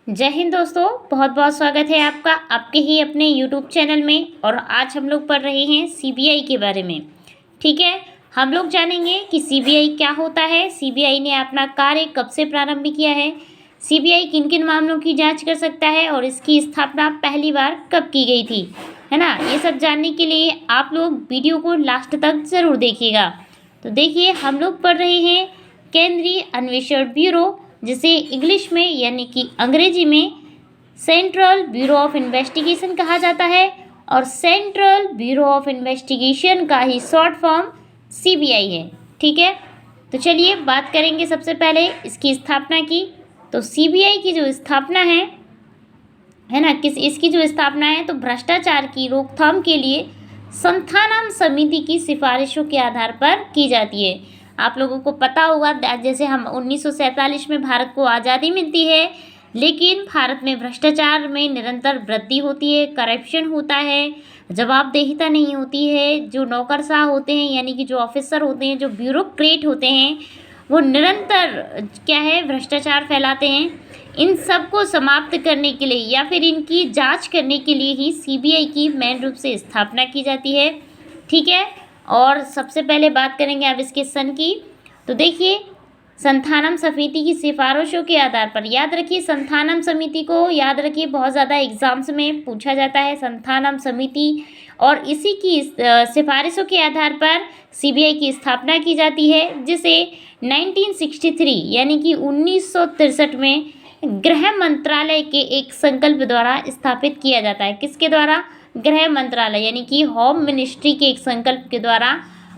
जय हिंद दोस्तों, बहुत बहुत स्वागत है आपका आपके ही अपने यूट्यूब चैनल में। और आज हम लोग पढ़ रहे हैं सीबीआई के बारे में। ठीक है, हम लोग जानेंगे कि सीबीआई क्या होता है, सीबीआई ने अपना कार्य कब से प्रारंभ किया है, सीबीआई किन किन मामलों की जांच कर सकता है और इसकी स्थापना पहली बार कब की गई थी, है ना। ये सब जानने के लिए आप लोग वीडियो को लास्ट तक ज़रूर देखिएगा। तो देखिए, हम लोग पढ़ रहे हैं केंद्रीय अन्वेषण ब्यूरो, जिसे इंग्लिश में यानी कि अंग्रेजी में सेंट्रल ब्यूरो ऑफ इन्वेस्टिगेशन कहा जाता है। और सेंट्रल ब्यूरो ऑफ इन्वेस्टिगेशन का ही शॉर्ट फॉर्म सीबीआई है। ठीक है, तो चलिए बात करेंगे सबसे पहले इसकी स्थापना की। तो सीबीआई की जो स्थापना है ना, इसकी जो स्थापना है तो भ्रष्टाचार की रोकथाम के लिए संस्थानम समिति की सिफारिशों के आधार पर की जाती है। आप लोगों को पता होगा, जैसे हम 1947 में भारत को आज़ादी मिलती है, लेकिन भारत में भ्रष्टाचार में निरंतर वृद्धि होती है, करप्शन होता है, जवाबदेहिता नहीं होती है। जो नौकरशाह होते हैं यानी कि जो ऑफिसर होते हैं, जो ब्यूरोक्रेट होते हैं, वो निरंतर क्या है, भ्रष्टाचार फैलाते हैं। इन सब को समाप्त करने के लिए या फिर इनकी जांच करने के लिए ही सीबीआई की मेन रूप से स्थापना की जाती है। ठीक है, और सबसे पहले बात करेंगे अब इसके सन की। तो देखिए, संस्थानम समिति की सिफारिशों के आधार पर, याद रखिए संस्थानम समिति को, याद रखिए बहुत ज़्यादा एग्जाम्स में पूछा जाता है संस्थानम समिति, और इसी की सिफारिशों के आधार पर सीबीआई की स्थापना की जाती है, जिसे 1963 यानी कि 1963 में गृह मंत्रालय के एक संकल्प द्वारा स्थापित किया जाता है। किसके द्वारा? गृह मंत्रालय यानी कि होम मिनिस्ट्री के एक संकल्प के द्वारा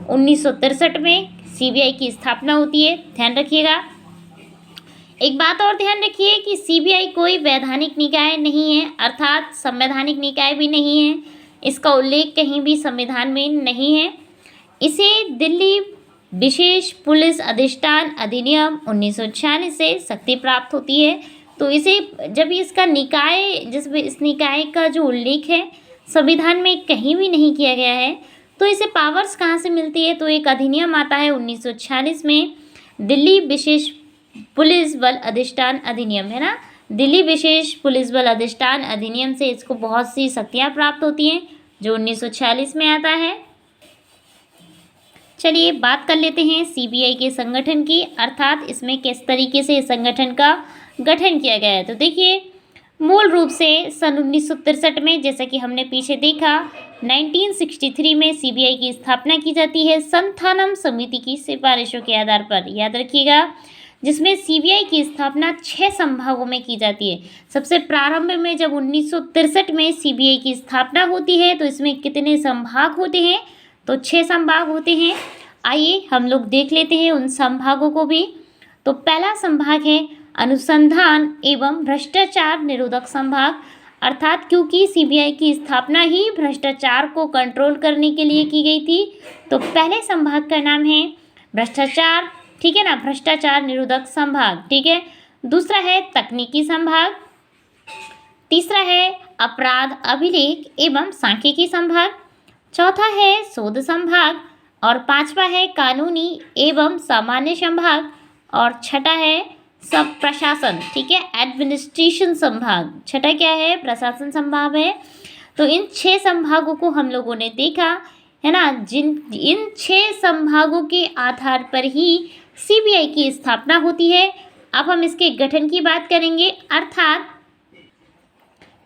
1963 में सीबीआई की स्थापना होती है। ध्यान रखिएगा। एक बात और ध्यान रखिए कि सीबीआई कोई वैधानिक निकाय नहीं है, अर्थात संवैधानिक निकाय भी नहीं है। इसका उल्लेख कहीं भी संविधान में नहीं है। इसे दिल्ली विशेष पुलिस अधिष्ठान अधिनियम 1946 से शक्ति प्राप्त होती है। तो इसे जब इसका निकाय, जिसमें इस निकाय का जो उल्लेख है संविधान में कहीं भी नहीं किया गया है, तो इसे पावर्स कहाँ से मिलती है? तो एक अधिनियम आता है 1946 में, दिल्ली विशेष पुलिस बल अधिष्ठान अधिनियम, है ना। दिल्ली विशेष पुलिस बल अधिष्ठान अधिनियम से इसको बहुत सी शक्तियाँ प्राप्त होती हैं, जो 1946 में आता है। चलिए बात कर लेते हैं सीबीआई के संगठन की, अर्थात इसमें किस तरीके से इस संगठन का गठन किया गया है। तो देखिए, मूल रूप से सन 1963 में, जैसा कि हमने पीछे देखा, 1963 में सीबीआई की स्थापना की जाती है संस्थानम समिति की सिफारिशों के आधार पर, याद रखिएगा, जिसमें सीबीआई की स्थापना 6 संभागों में की जाती है। सबसे प्रारंभ में जब 1963 में सीबीआई की स्थापना होती है, तो इसमें कितने संभाग होते हैं? तो 6 संभाग होते हैं। आइए हम लोग देख लेते हैं उन संभागों को भी। तो पहला संभाग है अनुसंधान एवं भ्रष्टाचार निरोधक संभाग, अर्थात क्योंकि सीबीआई की स्थापना ही भ्रष्टाचार को कंट्रोल करने के लिए की गई थी, तो पहले संभाग का नाम है भ्रष्टाचार, ठीक है ना, भ्रष्टाचार निरोधक संभाग। ठीक है, दूसरा है तकनीकी संभाग, तीसरा है अपराध अभिलेख एवं सांख्यिकी संभाग, चौथा है शोध संभाग, और पांचवा है कानूनी एवं सामान्य संभाग, और छठा है सब प्रशासन, ठीक है, एडमिनिस्ट्रेशन संभाग। छठा क्या है? प्रशासन संभाग है। तो इन 6 संभागों को हम लोगों ने देखा, है ना। इन 6 संभागों के आधार पर ही सीबीआई की स्थापना होती है। अब हम इसके गठन की बात करेंगे, अर्थात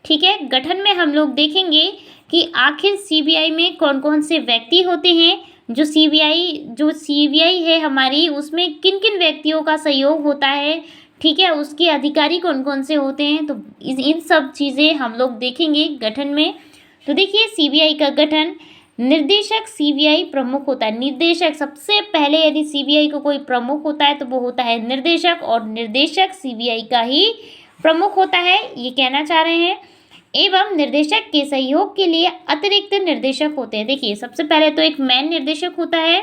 ठीक है, गठन में हम लोग देखेंगे कि आखिर सीबीआई में कौन कौन से व्यक्ति होते हैं। जो सीबीआई है हमारी, उसमें किन किन व्यक्तियों का सहयोग होता है, ठीक है, उसके अधिकारी कौन कौन से होते हैं। तो इन सब चीज़ें हम लोग देखेंगे गठन में। तो देखिए, सीबीआई का गठन, निर्देशक सीबीआई प्रमुख होता है। निर्देशक सबसे पहले, यदि सीबीआई को कोई प्रमुख होता है तो वो होता है निर्देशक, और निर्देशक सीबीआई का ही प्रमुख होता है, ये कहना चाह रहे हैं। एवं निर्देशक के सहयोग के लिए अतिरिक्त निर्देशक होते हैं। देखिए, सबसे पहले तो एक मेन निर्देशक होता है,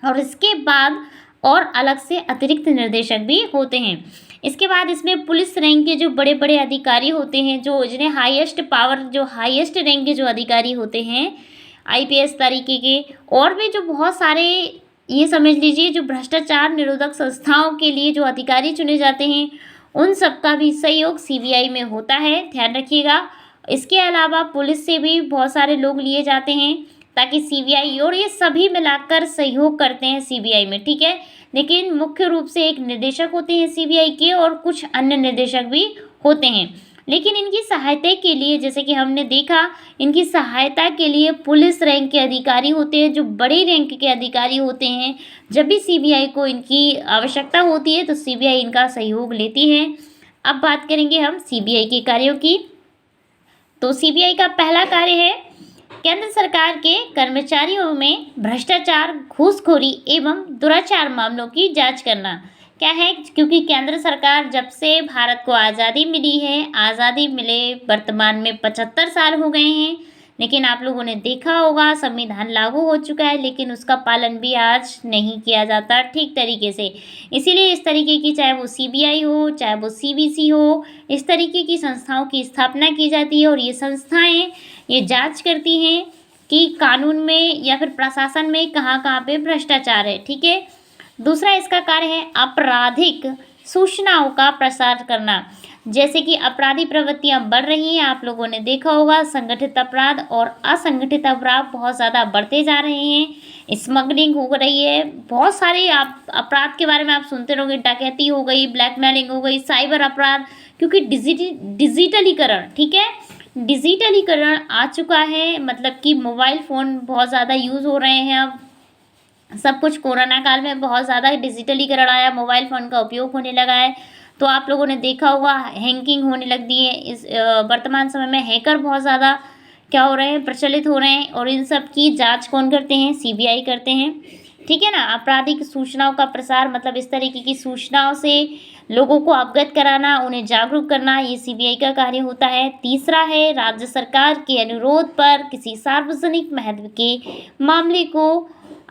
और इसके बाद और अलग से अतिरिक्त निर्देशक भी होते हैं। इसके बाद इसमें पुलिस रैंक के जो बड़े बड़े अधिकारी होते हैं, जो जिन्हें हाईएस्ट पावर, जो हाईएस्ट रैंक के जो अधिकारी होते हैं, आईपीएस तरीके के, और भी जो बहुत सारे, ये समझ लीजिए, जो भ्रष्टाचार निरोधक संस्थाओं के लिए जो अधिकारी चुने जाते हैं, उन सब का भी सहयोग सीबीआई में होता है, ध्यान रखिएगा। इसके अलावा पुलिस से भी बहुत सारे लोग लिए जाते हैं ताकि सीबीआई, और ये सभी मिलाकर सहयोग करते हैं सीबीआई में, ठीक है। लेकिन मुख्य रूप से एक निदेशक होते हैं सीबीआई के और कुछ अन्य निदेशक भी होते हैं। लेकिन इनकी सहायता के लिए, जैसे कि हमने देखा, इनकी सहायता के लिए पुलिस रैंक के अधिकारी होते हैं, जो बड़े रैंक के अधिकारी होते हैं। जब भी सीबीआई को इनकी आवश्यकता होती है तो सीबीआई इनका सहयोग लेती है। अब बात करेंगे हम सीबीआई के कार्यों की। तो सीबीआई का पहला कार्य है केंद्र सरकार के कर्मचारियों में भ्रष्टाचार, घूसखोरी एवं दुराचार मामलों की जांच करना। क्या है, क्योंकि केंद्र सरकार जब से भारत को आज़ादी मिली है, आज़ादी मिले वर्तमान में 75 साल हो गए हैं, लेकिन आप लोगों ने देखा होगा संविधान लागू हो चुका है, लेकिन उसका पालन भी आज नहीं किया जाता ठीक तरीके से। इसीलिए इस तरीके की, चाहे वो सीबीआई हो, चाहे वो सीबीसी हो, इस तरीके की संस्थाओं की स्थापना की जाती है और ये संस्थाएं ये जांच करती हैं कि कानून में या फिर प्रशासन में कहाँ कहाँ पे भ्रष्टाचार है, ठीक है। दूसरा इसका कार्य है आपराधिक सूचनाओं का प्रसार करना। जैसे कि अपराधी प्रवृत्तियां बढ़ रही हैं, आप लोगों ने देखा होगा संगठित अपराध और असंगठित अपराध बहुत ज़्यादा बढ़ते जा रहे हैं, स्मगलिंग हो रही है, बहुत सारे आप अपराध के बारे में आप सुनते रहोगे, डकैती हो गई, ब्लैकमेलिंग हो गई, साइबर अपराध, क्योंकि डिजिटलीकरण, ठीक है, डिजिटलीकरण आ चुका है। मतलब कि मोबाइल फ़ोन बहुत ज़्यादा यूज़ हो रहे हैं अब, सब कुछ कोरोना काल में बहुत ज़्यादा डिजिटलीकरण आया, मोबाइल फ़ोन का उपयोग होने लगा है। तो आप लोगों ने देखा होगा हैकिंग होने लग दी है। इस वर्तमान समय में हैकर बहुत ज़्यादा क्या हो रहे हैं, प्रचलित हो रहे हैं, और इन सब की जांच कौन करते हैं, सीबीआई करते हैं, ठीक है ना। आपराधिक सूचनाओं का प्रसार, मतलब इस तरीके की सूचनाओं से लोगों को अवगत कराना, उन्हें जागरूक करना, ये सीबीआई का कार्य होता है। तीसरा है राज्य सरकार के अनुरोध पर किसी सार्वजनिक महत्व के मामले को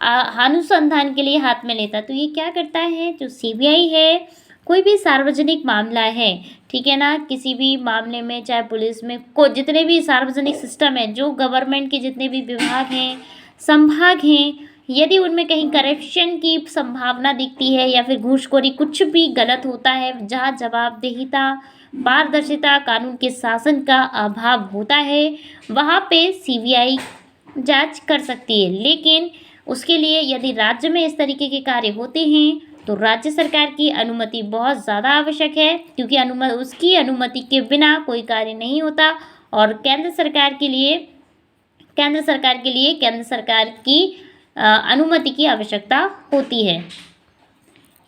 अनुसंधान के लिए हाथ में लेता। तो ये क्या करता है, जो सीबीआई है, कोई भी सार्वजनिक मामला है, ठीक है ना, किसी भी मामले में, चाहे पुलिस में, को जितने भी सार्वजनिक सिस्टम है, जो गवर्नमेंट के जितने भी विभाग हैं, संभाग हैं, यदि उनमें कहीं करप्शन की संभावना दिखती है या फिर घूसखोरी, कुछ भी गलत होता है, जहाँ जवाबदेहिता, पारदर्शिता, कानून के शासन का अभाव होता है, वहाँ पे सीबीआई जांच कर सकती है। लेकिन उसके लिए यदि राज्य में इस तरीके के कार्य होते हैं तो राज्य सरकार की अनुमति बहुत ज़्यादा आवश्यक है, क्योंकि उसकी अनुमति के बिना कोई कार्य नहीं होता। और केंद्र सरकार की अनुमति की आवश्यकता होती है।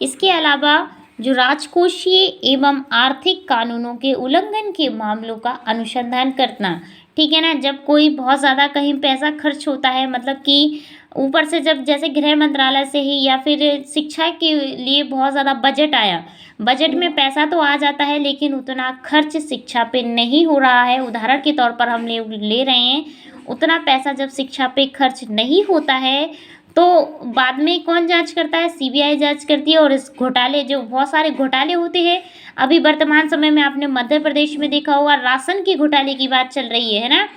इसके अलावा जो राजकोषीय एवं आर्थिक कानूनों के उल्लंघन के मामलों का अनुसंधान करना, ठीक है ना। जब कोई बहुत ज़्यादा कहीं पैसा खर्च होता है, मतलब कि ऊपर से जब जैसे गृह मंत्रालय से ही या फिर शिक्षा के लिए बहुत ज़्यादा बजट आया, बजट में पैसा तो आ जाता है लेकिन उतना खर्च शिक्षा पे नहीं हो रहा है। उदाहरण के तौर पर हम ले रहे हैं, उतना पैसा जब शिक्षा पे खर्च नहीं होता है तो बाद में कौन जांच करता है, सीबीआई जांच करती है। और इस घोटाले, जो बहुत सारे घोटाले होते हैं, अभी वर्तमान समय में आपने मध्य प्रदेश में देखा होगा राशन के घोटाले की बात चल रही है ना।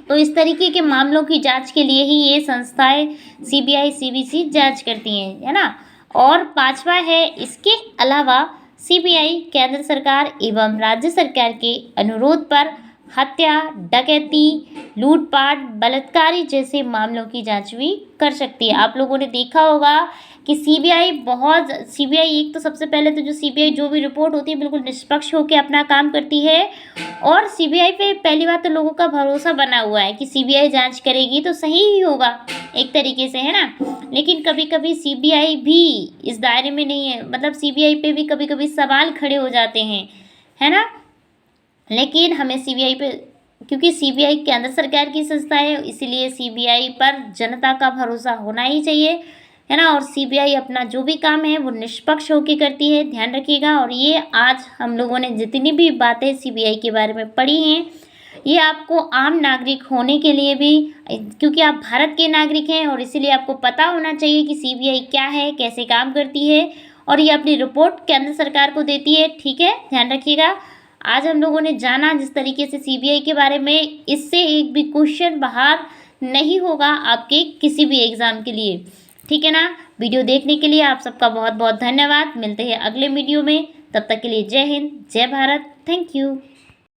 तो इस तरीके के मामलों की जांच के लिए ही ये संस्थाएं सीबीआई, सीबीसी जांच करती हैं, है ना। और पांचवा है, इसके अलावा सीबीआई केंद्र सरकार एवं राज्य सरकार के अनुरोध पर हत्या, डकैती, लूटपाट, बलात्कारी जैसे मामलों की जांच भी कर सकती है। आप लोगों ने देखा होगा कि सीबीआई एक तो सबसे पहले तो जो सीबीआई जो भी रिपोर्ट होती है बिल्कुल निष्पक्ष होकर अपना काम करती है। और सीबीआई पे पहली बात तो लोगों का भरोसा बना हुआ है कि सीबीआई जांच करेगी तो सही ही होगा एक तरीके से, है ना। लेकिन कभी कभी सीबीआई भी इस दायरे में नहीं है, मतलब सीबीआई पे भी कभी कभी सवाल खड़े हो जाते हैं, है ना। लेकिन हमें सीबीआई पे, क्योंकि सीबीआई केंद्र सरकार की संस्था है, इसीलिए सीबीआई पर जनता का भरोसा होना ही चाहिए, है ना। और सीबीआई अपना जो भी काम है वो निष्पक्ष होकर करती है, ध्यान रखिएगा। और ये आज हम लोगों ने जितनी भी बातें सीबीआई के बारे में पढ़ी हैं, ये आपको आम नागरिक होने के लिए भी, क्योंकि आप भारत के नागरिक हैं और इसीलिए आपको पता होना चाहिए कि सीबीआई क्या है, कैसे काम करती है, और ये अपनी रिपोर्ट केंद्र सरकार को देती है, ठीक है, ध्यान रखिएगा। आज हम लोगों ने जाना जिस तरीके से सीबीआई के बारे में, इससे एक भी क्वेश्चन बाहर नहीं होगा आपके किसी भी एग्ज़ाम के लिए, ठीक है ना। वीडियो देखने के लिए आप सबका बहुत बहुत धन्यवाद। मिलते हैं अगले वीडियो में, तब तक के लिए जय हिंद, जय भारत, थैंक यू।